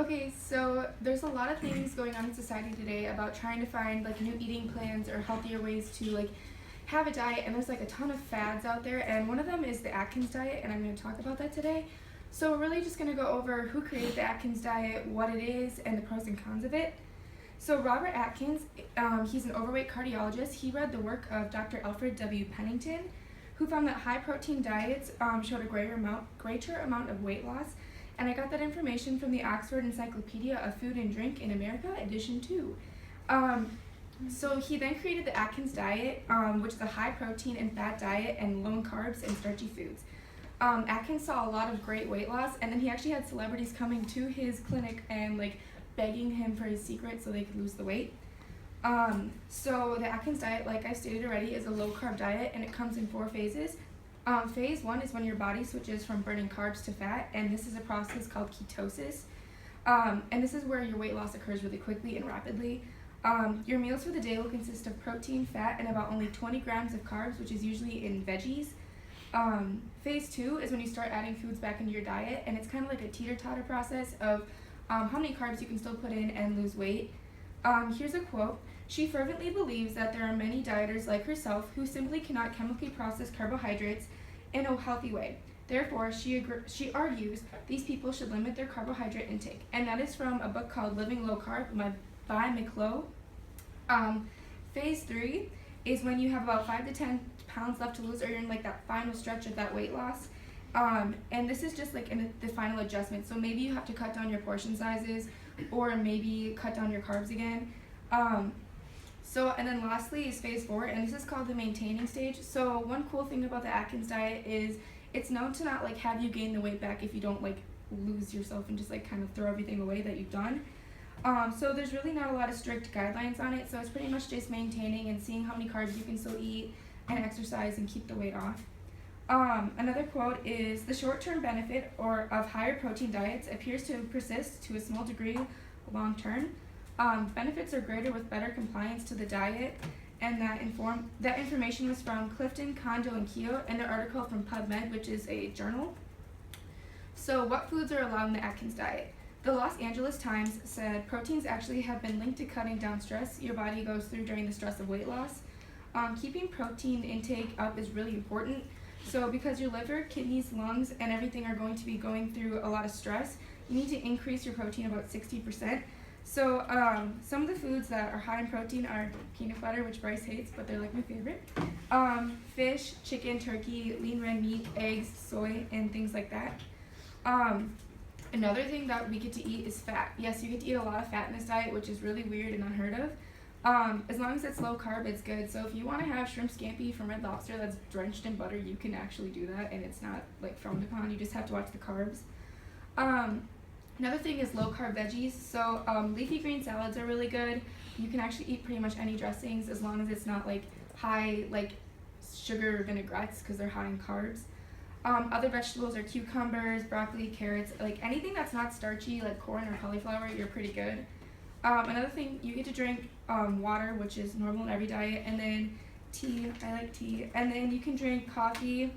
Okay, so there's a lot of things going on in society today about trying to find like new eating plans or healthier ways to like have a diet, and there's like a ton of fads out there, and one of them is the Atkins diet, and I'm going to talk about that today. So we're really just going to go over who created the Atkins diet, what it is, and the pros and cons of it. So Robert Atkins, he's an overweight cardiologist. He read the work of Dr. Alfred W. Pennington, who found that high protein diets showed a greater amount of weight loss. And I got that information from the Oxford Encyclopedia of Food and Drink in America, edition 2. So he then created the Atkins diet, which is a high protein and fat diet and low in carbs and starchy foods. Atkins saw a lot of great weight loss, and then he actually had celebrities coming to his clinic and like begging him for his secret so they could lose the weight. So the Atkins diet, like I stated already, is a low carb diet, and it comes in 4 phases. Phase 1 is when your body switches from burning carbs to fat, and this is a process called ketosis. And this is where your weight loss occurs really quickly and rapidly. Your meals for the day will consist of protein, fat, and about only 20 grams of carbs, which is usually in veggies. Phase 2 is when you start adding foods back into your diet, and it's kind of like a teeter-totter process of how many carbs you can still put in and lose weight. Here's a quote. She fervently believes that there are many dieters like herself who simply cannot chemically process carbohydrates in a healthy way. Therefore, she argues these people should limit their carbohydrate intake. And that is from a book called Living Low Carb by McClough. Phase 3 is when you have about 5 to 10 pounds left to lose, or you're in like that final stretch of that weight loss. And this is just like in the final adjustment. So maybe you have to cut down your portion sizes, or maybe cut down your carbs again. And then lastly is phase 4, and this is called the maintaining stage. So one cool thing about the Atkins diet is it's known to not like have you gain the weight back if you don't like lose yourself and just like kind of throw everything away that you've done. So there's really not a lot of strict guidelines on it, so it's pretty much just maintaining and seeing how many carbs you can still eat and exercise and keep the weight off. Another quote is, the short-term benefit of higher protein diets appears to persist to a small degree long term. Benefits are greater with better compliance to the diet, and that information was from Clifton, Kondo, and Keogh in their article from PubMed, which is a journal. So what foods are allowed in the Atkins diet? The Los Angeles Times said proteins actually have been linked to cutting down stress your body goes through during the stress of weight loss. Keeping protein intake up is really important. So because your liver, kidneys, lungs, and everything are going to be going through a lot of stress, you need to increase your protein about 60%. So some of the foods that are high in protein are peanut butter, which Bryce hates, but they're like my favorite. Fish, chicken, turkey, lean red meat, eggs, soy, and things like that. Another thing that we get to eat is fat. Yes, you get to eat a lot of fat in this diet, which is really weird and unheard of. As long as it's low carb, it's good. So if you want to have shrimp scampi from Red Lobster that's drenched in butter, you can actually do that, and it's not like frowned upon. You just have to watch the carbs. Another thing is low carb veggies. So leafy green salads are really good. You can actually eat pretty much any dressings as long as it's not like high like sugar vinaigrettes, because they're high in carbs. Other vegetables are cucumbers, broccoli, carrots, like anything that's not starchy like corn or cauliflower, you're pretty good. Another thing, you get to drink water, which is normal in every diet, and then tea, I like tea, and then you can drink coffee,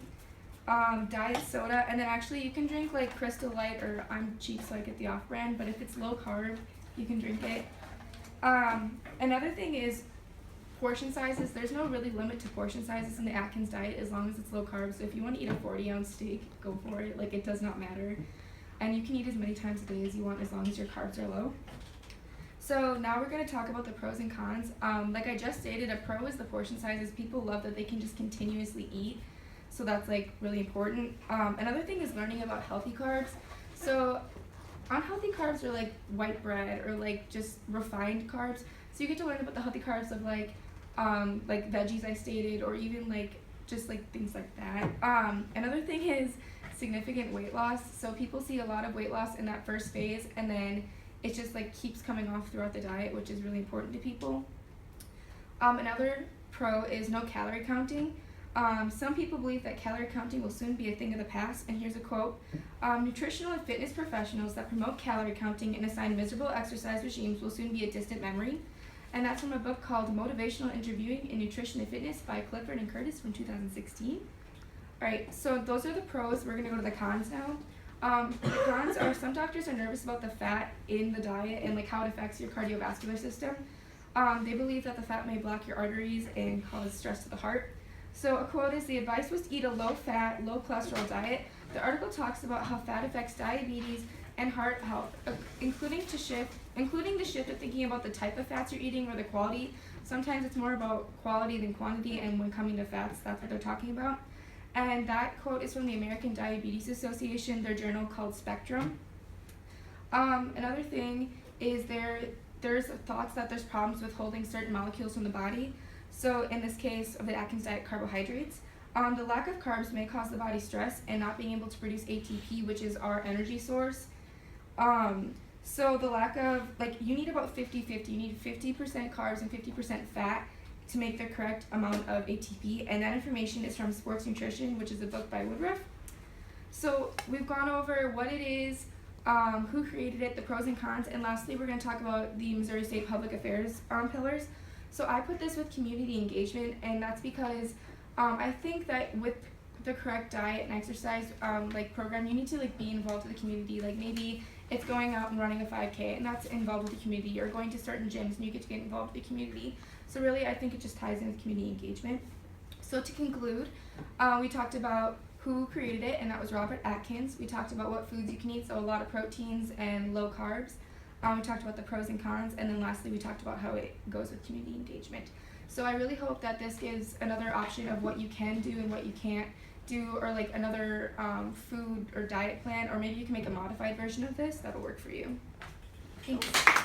diet soda, and then actually you can drink like Crystal Light, or I'm cheap so I get the off-brand, but if it's low carb, you can drink it. Another thing is portion sizes. There's no really limit to portion sizes in the Atkins diet as long as it's low carb. So if you want to eat a 40-ounce steak, go for it. Like, it does not matter. And you can eat as many times a day as you want as long as your carbs are low. So now we're going to talk about the pros and cons. Like I just stated, a pro is the portion sizes. People love that they can just continuously eat. So that's like really important. Another thing is learning about healthy carbs. So unhealthy carbs are like white bread or like just refined carbs. So you get to learn about the healthy carbs of like veggies I stated, or even like just like things like that. Another thing is significant weight loss. So people see a lot of weight loss in that first phase, and then it just like keeps coming off throughout the diet, which is really important to people. Another pro is no calorie counting. Some people believe that calorie counting will soon be a thing of the past, and here's a quote. Nutritional and fitness professionals that promote calorie counting and assign miserable exercise regimes will soon be a distant memory. And that's from a book called Motivational Interviewing in Nutrition and Fitness by Clifford and Curtis from 2016. Alright, so those are the pros. We're going to go to the cons now. The cons are some doctors are nervous about the fat in the diet and like how it affects your cardiovascular system. They believe that the fat may block your arteries and cause stress to the heart. So a quote is, the advice was to eat a low-fat, low-cholesterol diet. The article talks about how fat affects diabetes and heart health, including the shift of thinking about the type of fats you're eating or the quality. Sometimes it's more about quality than quantity, and when coming to fats, that's what they're talking about. And that quote is from the American Diabetes Association, their journal called Spectrum. Another thing is there's thoughts that there's problems with holding certain molecules from the body. So in this case of the Atkins diet, carbohydrates. The lack of carbs may cause the body stress and not being able to produce ATP, which is our energy source. So the lack of, you need about 50-50. You need 50% carbs and 50% fat to make the correct amount of ATP, and that information is from Sports Nutrition, which is a book by Woodruff. So we've gone over what it is, who created it, the pros and cons, and lastly we're going to talk about the Missouri State Public Affairs pillars. So I put this with community engagement, and that's because I think that with the correct diet and exercise program, you need to be involved with the community. Maybe it's going out and running a 5K, and that's involved with the community, or going to certain gyms and you get to get involved with the community. So really, I think it just ties in with community engagement. So to conclude, we talked about who created it, and that was Robert Atkins. We talked about what foods you can eat, so a lot of proteins and low carbs. We talked about the pros and cons, and then lastly we talked about how it goes with community engagement. So I really hope that this gives another option of what you can do and what you can't do, or another food or diet plan, or maybe you can make a modified version of this that'll work for you. Thanks.